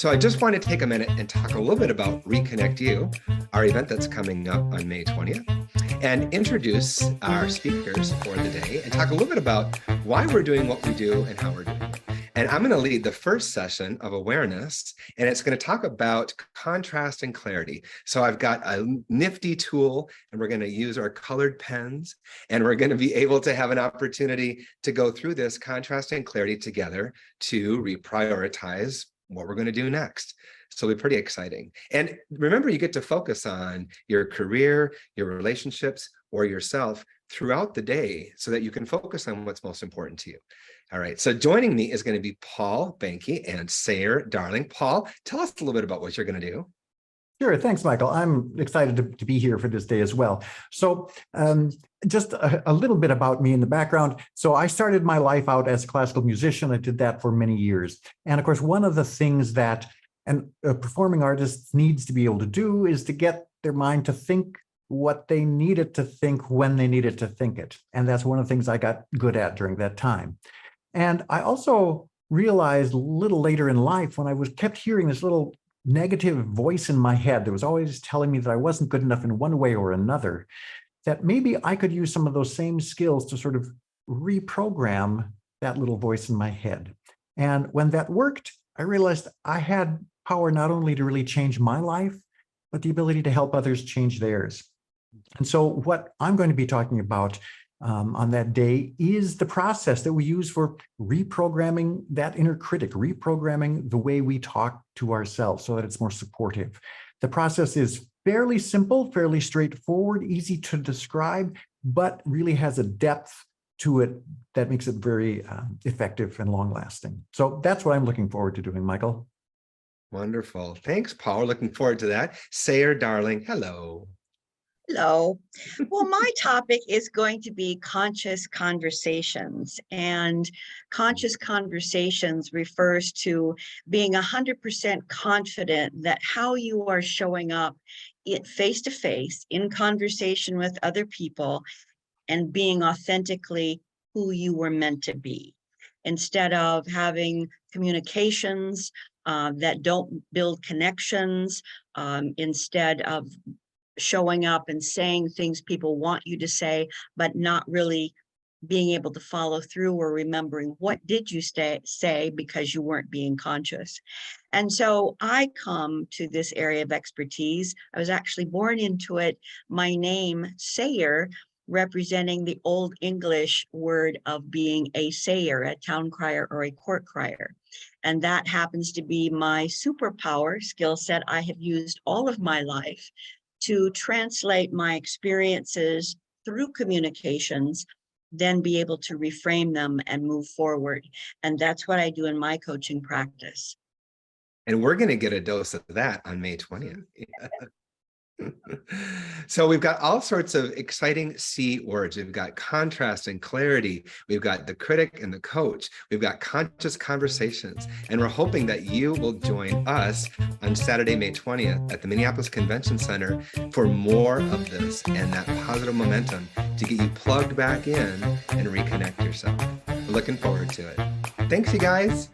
So I just want to take a minute and talk a little bit about Reconnect You, our event that's coming up on May 20th, and introduce our speakers for the day and talk a little bit about why we're doing what we do and how we're doing it. And I'm going to lead the first session of awareness, and it's going to talk about contrast and clarity. So I've got a nifty tool, and we're going to use our colored pens, and we're going to be able to have an opportunity to go through this contrast and clarity together to reprioritize what we're going to do next. So it'll be pretty exciting. And remember, you get to focus on your career, your relationships, or yourself throughout the day so that you can focus on what's most important to you. All right, so joining me is going to be Paul Banke and Sayer Darling. Paul, tell us a little bit about what you're going to do. Sure. Thanks, Michael. I'm excited to be here for this day as well. So just a little bit about me in the background. So I started my life out as a classical musician. I did that for many years. And of course, one of the things that a performing artist needs to be able to do is to get their mind to think what they needed to think when they needed to think it. And that's one of the things I got good at during that time. And I also realized a little later in life when I kept hearing this little negative voice in my head that was always telling me that I wasn't good enough in one way or another, that maybe I could use some of those same skills to sort of reprogram that little voice in my head. And when that worked, I realized I had power not only to really change my life, but the ability to help others change theirs. And so what I'm going to be talking about on that day is the process that we use for reprogramming that inner critic, reprogramming the way we talk to ourselves so that it's more supportive. The process is fairly simple, fairly straightforward, easy to describe, but really has a depth to it that makes it very effective and long-lasting. So that's what I'm looking forward to doing, Michael. Wonderful. Thanks, Paul. Looking forward to that. Sayer Darling, hello. Hello. Well, my topic is going to be conscious conversations, and conscious conversations refers to being 100% confident that how you are showing up face to face in conversation with other people and being authentically who you were meant to be, instead of having communications that don't build connections, instead of showing up and saying things people want you to say, but not really being able to follow through or remembering what did you say because you weren't being conscious. And so I come to this area of expertise. I was actually born into it. My name, Sayer, representing the Old English word of being a sayer, a town crier or a court crier. And that happens to be my superpower skill set I have used all of my life to translate my experiences through communications, then be able to reframe them and move forward. And that's what I do in my coaching practice. And we're going to get a dose of that on May 20th. So we've got all sorts of exciting C words. We've got contrast and clarity. We've got the critic and the coach. We've got conscious conversations. And we're hoping that you will join us on Saturday, May 20th at the Minneapolis Convention Center for more of this and that positive momentum to get you plugged back in and reconnect yourself. We're looking forward to it. Thanks, you guys.